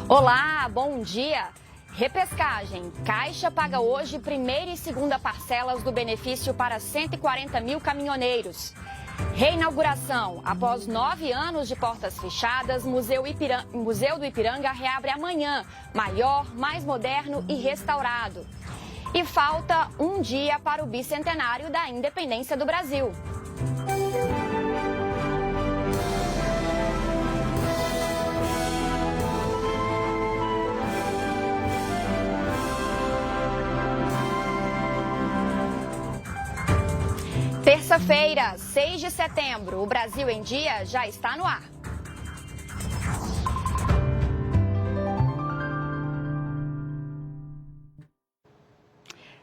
Olá, bom dia! Repescagem. Caixa paga hoje primeira e segunda parcelas do benefício para 140 mil caminhoneiros. Reinauguração. Após 9 anos de portas fechadas, Museu do Ipiranga reabre amanhã. Maior, mais moderno e restaurado. E falta um dia para o bicentenário da independência do Brasil. Terça-feira, 6 de setembro, o Brasil em Dia já está no ar.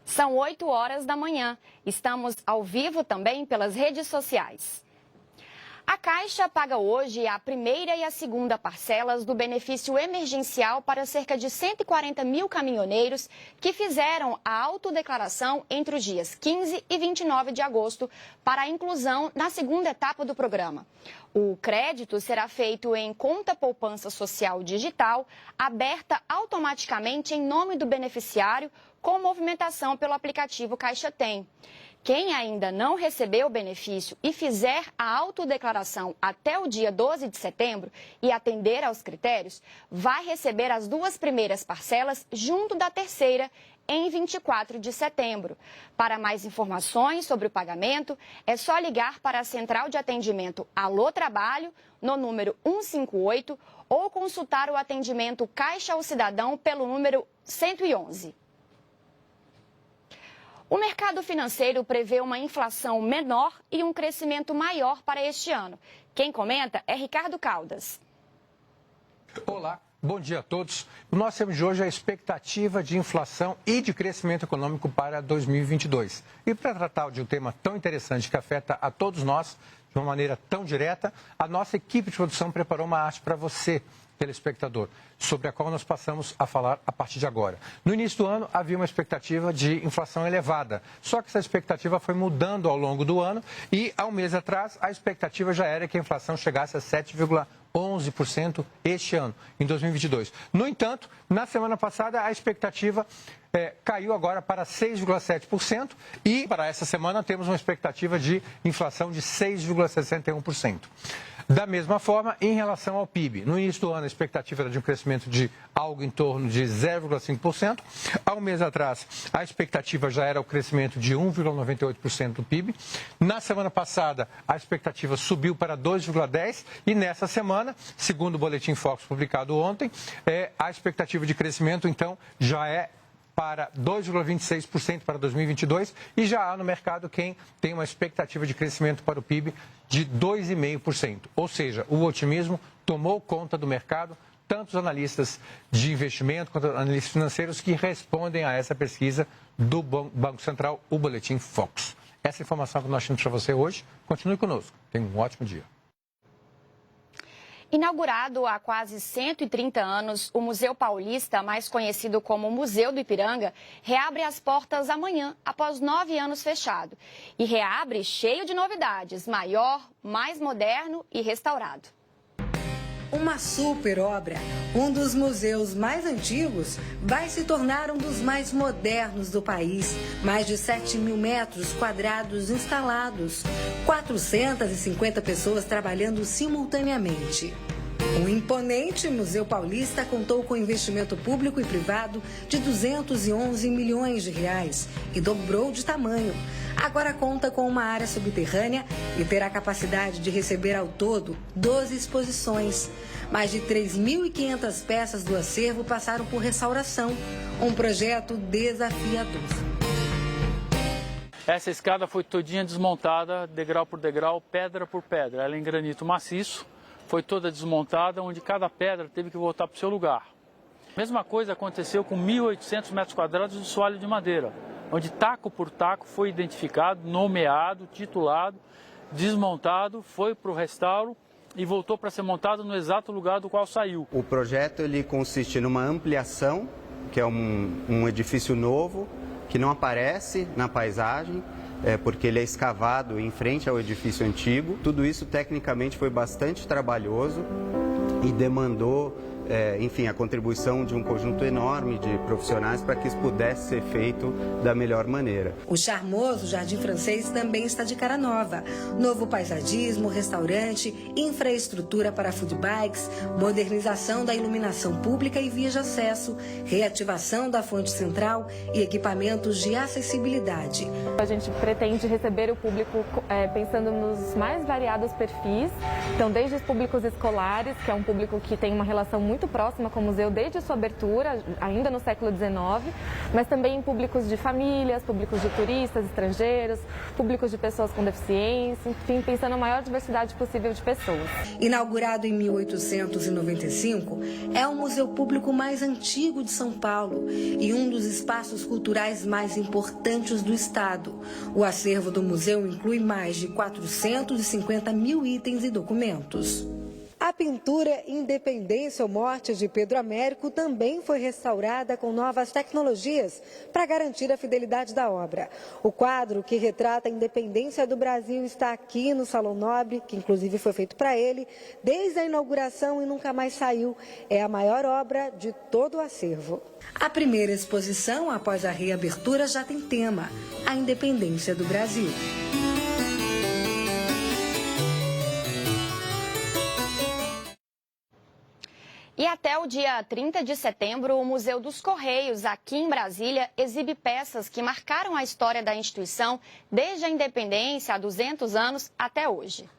São 8 horas da manhã. Estamos ao vivo também pelas redes sociais. A Caixa paga hoje a primeira e a segunda parcelas do benefício emergencial para cerca de 140 mil caminhoneiros que fizeram a autodeclaração entre os dias 15 e 29 de agosto para a inclusão na segunda etapa do programa. O crédito será feito em conta poupança social digital, aberta automaticamente em nome do beneficiário, com movimentação pelo aplicativo Caixa Tem. Quem ainda não recebeu o benefício e fizer a autodeclaração até o dia 12 de setembro e atender aos critérios, vai receber as 2 primeiras parcelas junto da terceira em 24 de setembro. Para mais informações sobre o pagamento, é só ligar para a Central de Atendimento Alô Trabalho, no número 158, ou consultar o atendimento Caixa ao Cidadão pelo número 111. O mercado financeiro prevê uma inflação menor e um crescimento maior para este ano. Quem comenta é Ricardo Caldas. Olá, bom dia a todos. O nosso tema de hoje é a expectativa de inflação e de crescimento econômico para 2022. E para tratar de um tema tão interessante que afeta a todos nós de uma maneira tão direta, a nossa equipe de produção preparou uma arte para você, telespectador, sobre a qual nós passamos a falar a partir de agora. No início do ano, havia uma expectativa de inflação elevada, só que essa expectativa foi mudando ao longo do ano e, há um mês atrás, a expectativa já era que a inflação chegasse a 7,11% este ano, em 2022. No entanto, na semana passada, a expectativa caiu agora para 6,7% e, para essa semana, temos uma expectativa de inflação de 6,61%. Da mesma forma, em relação ao PIB, no início do ano a expectativa era de um crescimento de algo em torno de 0,5%. Há um mês atrás, a expectativa já era o crescimento de 1,98% do PIB. Na semana passada, a expectativa subiu para 2,10% e nessa semana, segundo o Boletim Focus publicado ontem, a expectativa de crescimento, então, já é para 2,26% para 2022 e já há no mercado quem tem uma expectativa de crescimento para o PIB de 2,5%. Ou seja, o otimismo tomou conta do mercado, tanto os analistas de investimento quanto os analistas financeiros que respondem a essa pesquisa do Banco Central, o Boletim Focus. Essa informação que nós temos para você hoje, continue conosco. Tenha um ótimo dia. Inaugurado há quase 130 anos, o Museu Paulista, mais conhecido como Museu do Ipiranga, reabre as portas amanhã, após 9 anos fechado. E reabre cheio de novidades, maior, mais moderno e restaurado. Uma super obra, um dos museus mais antigos, vai se tornar um dos mais modernos do país. Mais de 7 mil metros quadrados instalados, 450 pessoas trabalhando simultaneamente. O imponente Museu Paulista contou com investimento público e privado de 211 milhões de reais e dobrou de tamanho. Agora conta com uma área subterrânea e terá capacidade de receber ao todo 12 exposições. Mais de 3.500 peças do acervo passaram por restauração, um projeto desafiador. Essa escada foi todinha desmontada, degrau por degrau, pedra por pedra. Ela é em granito maciço, foi toda desmontada, onde cada pedra teve que voltar para o seu lugar. A mesma coisa aconteceu com 1.800 metros quadrados de soalho de madeira, onde taco por taco foi identificado, nomeado, titulado, desmontado, foi para o restauro e voltou para ser montado no exato lugar do qual saiu. O projeto ele consiste numa ampliação, que é um edifício novo, que não aparece na paisagem, porque ele é escavado em frente ao edifício antigo. Tudo isso tecnicamente foi bastante trabalhoso e demandou enfim, a contribuição de um conjunto enorme de profissionais para que isso pudesse ser feito da melhor maneira. O charmoso Jardim Francês também está de cara nova. Novo paisagismo, restaurante, infraestrutura para food bikes, modernização da iluminação pública e vias de acesso, reativação da fonte central e equipamentos de acessibilidade. A gente pretende receber o público pensando nos mais variados perfis, então desde os públicos escolares, que é um público que tem uma relação muito próxima com o museu desde sua abertura, ainda no século XIX, mas também públicos de famílias, públicos de turistas, estrangeiros, públicos de pessoas com deficiência, enfim, pensando na maior diversidade possível de pessoas. Inaugurado em 1895, é o museu público mais antigo de São Paulo e um dos espaços culturais mais importantes do estado. O acervo do museu inclui mais de 450 mil itens e documentos. A pintura Independência ou Morte de Pedro Américo também foi restaurada com novas tecnologias para garantir a fidelidade da obra. O quadro que retrata a independência do Brasil está aqui no Salão Nobre, que inclusive foi feito para ele, desde a inauguração e nunca mais saiu. É a maior obra de todo o acervo. A primeira exposição, após a reabertura, já tem tema: a independência do Brasil. E até o dia 30 de setembro, o Museu dos Correios, aqui em Brasília, exibe peças que marcaram a história da instituição desde a independência, há 200 anos, até hoje.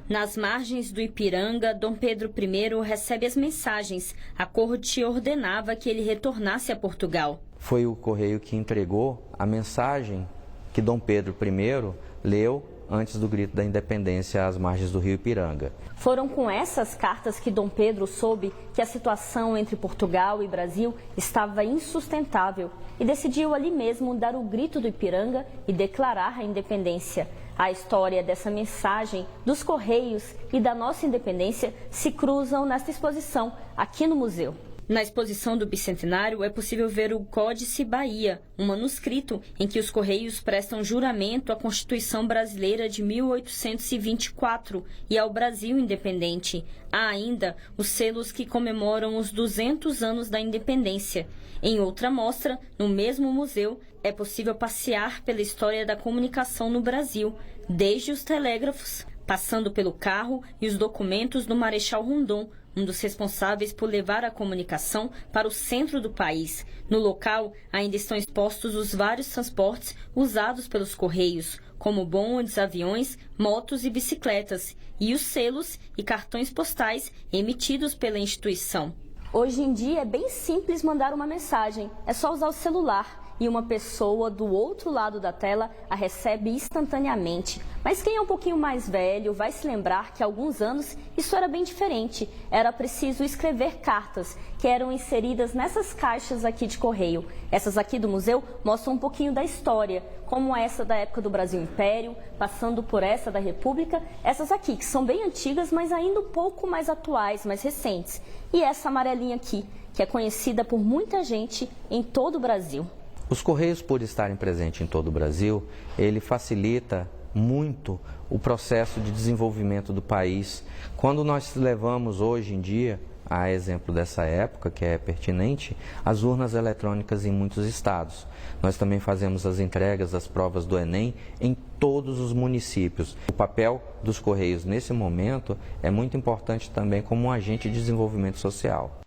Nas margens do Ipiranga, Dom Pedro I recebe as mensagens. A corte ordenava que ele retornasse a Portugal. Foi o Correio que entregou a mensagem que Dom Pedro I leu antes do grito da independência às margens do rio Ipiranga. Foram com essas cartas que Dom Pedro soube que a situação entre Portugal e Brasil estava insustentável e decidiu ali mesmo dar o grito do Ipiranga e declarar a independência. A história dessa mensagem, dos Correios e da nossa independência se cruzam nesta exposição aqui no museu. Na exposição do Bicentenário é possível ver o Códice Bahia, um manuscrito em que os Correios prestam juramento à Constituição Brasileira de 1824 e ao Brasil independente. Há ainda os selos que comemoram os 200 anos da independência. Em outra mostra, no mesmo museu, é possível passear pela história da comunicação no Brasil, desde os telégrafos, passando pelo carro e os documentos do Marechal Rondon, um dos responsáveis por levar a comunicação para o centro do país. No local, ainda estão expostos os vários transportes usados pelos Correios, como bondes, aviões, motos e bicicletas, e os selos e cartões postais emitidos pela instituição. Hoje em dia é bem simples mandar uma mensagem, é só usar o celular. E uma pessoa do outro lado da tela a recebe instantaneamente. Mas quem é um pouquinho mais velho vai se lembrar que há alguns anos isso era bem diferente. Era preciso escrever cartas que eram inseridas nessas caixas aqui de correio. Essas aqui do museu mostram um pouquinho da história, como essa da época do Brasil Império, passando por essa da República. Essas aqui, que são bem antigas, mas ainda um pouco mais atuais, mais recentes. E essa amarelinha aqui, que é conhecida por muita gente em todo o Brasil. Os Correios, por estarem presentes em todo o Brasil, ele facilita muito o processo de desenvolvimento do país. Quando nós levamos hoje em dia, a exemplo dessa época, que é pertinente, as urnas eletrônicas em muitos estados. Nós também fazemos as entregas das provas do Enem em todos os municípios. O papel dos Correios nesse momento é muito importante também como um agente de desenvolvimento social.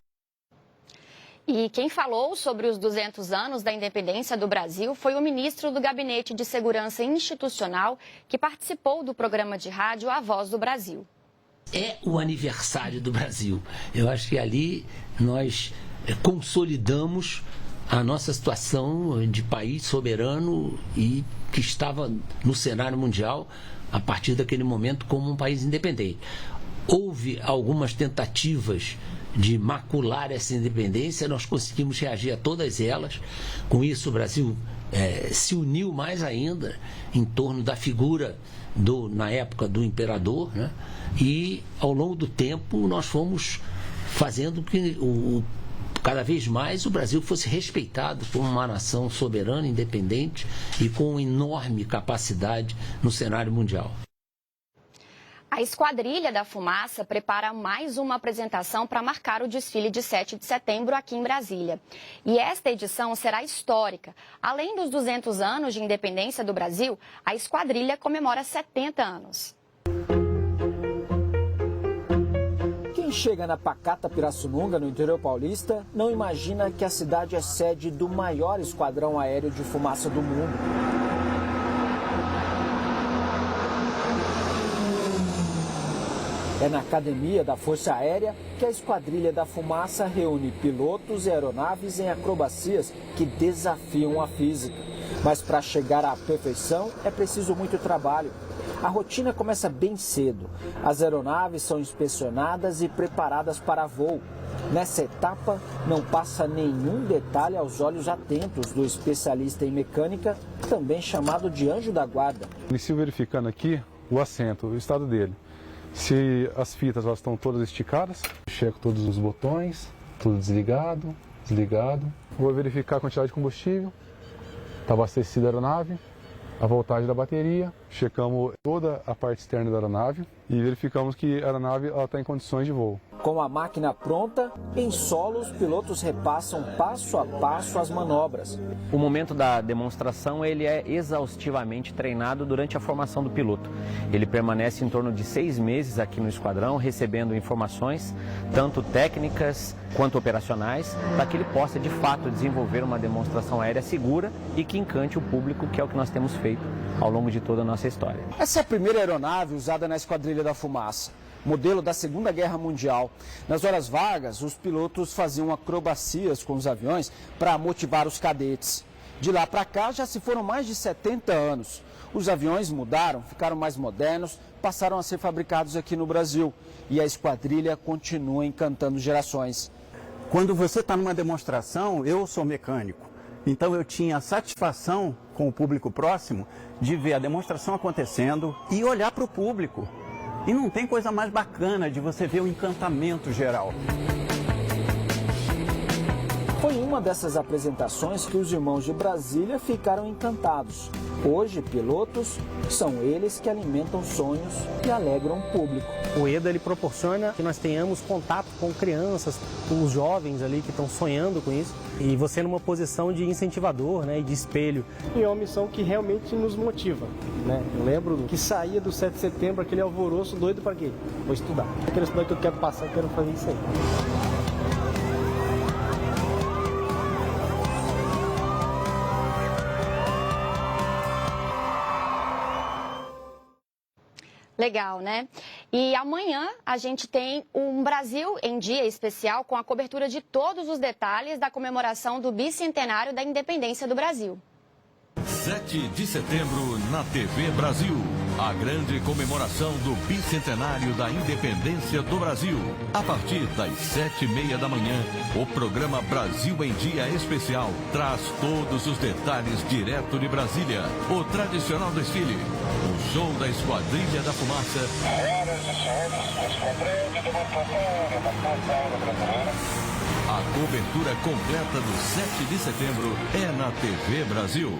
E quem falou sobre os 200 anos da independência do Brasil foi o ministro do Gabinete de Segurança Institucional, que participou do programa de rádio A Voz do Brasil. É o aniversário do Brasil. Eu acho que ali nós consolidamos a nossa situação de país soberano e que estava no cenário mundial a partir daquele momento como um país independente. Houve algumas tentativas de macular essa independência, nós conseguimos reagir a todas elas. Com isso, o Brasil se uniu mais ainda em torno da figura, na época, do imperador, né? E, ao longo do tempo, nós fomos fazendo que cada vez mais o Brasil fosse respeitado como uma nação soberana, independente e com enorme capacidade no cenário mundial. A Esquadrilha da Fumaça prepara mais uma apresentação para marcar o desfile de 7 de setembro aqui em Brasília. E esta edição será histórica. Além dos 200 anos de independência do Brasil, a Esquadrilha comemora 70 anos. Quem chega na pacata Pirassununga, no interior paulista, não imagina que a cidade é sede do maior esquadrão aéreo de fumaça do mundo. É na academia da Força Aérea que a Esquadrilha da Fumaça reúne pilotos e aeronaves em acrobacias que desafiam a física. Mas para chegar à perfeição é preciso muito trabalho. A rotina começa bem cedo. As aeronaves são inspecionadas e preparadas para voo. Nessa etapa, não passa nenhum detalhe aos olhos atentos do especialista em mecânica, também chamado de anjo da guarda. Inicio verificando aqui o assento, o estado dele. Se as fitas elas estão todas esticadas, checo todos os botões, tudo desligado, desligado. Vou verificar a quantidade de combustível, está abastecida a aeronave, a voltagem da bateria. Checamos toda a parte externa da aeronave e verificamos que a aeronave está em condições de voo. Com a máquina pronta, em solo os pilotos repassam passo a passo as manobras. O momento da demonstração ele é exaustivamente treinado durante a formação do piloto. Ele permanece em torno de 6 meses aqui no esquadrão, recebendo informações, tanto técnicas quanto operacionais, para que ele possa de fato desenvolver uma demonstração aérea segura e que encante o público, que é o que nós temos feito ao longo de toda a nossa história. Essa é a primeira aeronave usada na Esquadrilha da Fumaça, modelo da Segunda Guerra Mundial. Nas horas vagas, os pilotos faziam acrobacias com os aviões para motivar os cadetes. De lá para cá, já se foram mais de 70 anos. Os aviões mudaram, ficaram mais modernos, passaram a ser fabricados aqui no Brasil. E a esquadrilha continua encantando gerações. Quando você está numa demonstração, eu sou mecânico. Então eu tinha a satisfação com o público próximo de ver a demonstração acontecendo e olhar para o público. E não tem coisa mais bacana de você ver o encantamento geral. Foi em uma dessas apresentações que os irmãos de Brasília ficaram encantados. Hoje, pilotos, são eles que alimentam sonhos e alegram o público. O EDA ele proporciona que nós tenhamos contato com crianças, com os jovens ali que estão sonhando com isso. E você numa posição de incentivador, né, e de espelho. E é uma missão que realmente nos motiva, né? Eu lembro que saía do 7 de setembro, aquele alvoroço doido para quê? Vou estudar. Eu quero estudar que eu quero passar, eu quero fazer isso aí. Legal, né? E amanhã a gente tem um Brasil em Dia especial com a cobertura de todos os detalhes da comemoração do bicentenário da independência do Brasil. 7 de setembro na TV Brasil. A grande comemoração do bicentenário da independência do Brasil. A partir das 7h30 da manhã, o programa Brasil em Dia Especial traz todos os detalhes direto de Brasília. O tradicional desfile, o show da Esquadrilha da Fumaça. A cobertura completa do 7 de setembro é na TV Brasil.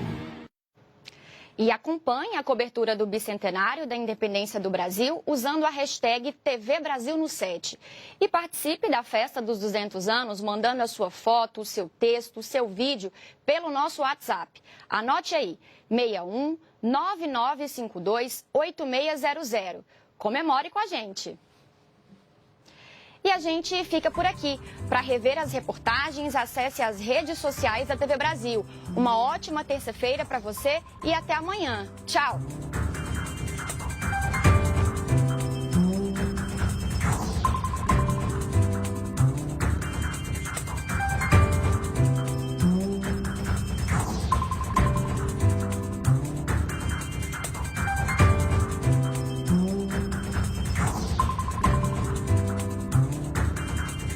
E acompanhe a cobertura do bicentenário da independência do Brasil usando a hashtag TV Brasil no 7. E participe da festa dos 200 anos mandando a sua foto, o seu texto, o seu vídeo pelo nosso WhatsApp. Anote aí, 61 9952 8600. Comemore com a gente. E a gente fica por aqui. Para rever as reportagens, acesse as redes sociais da TV Brasil. Uma ótima terça-feira para você e até amanhã. Tchau!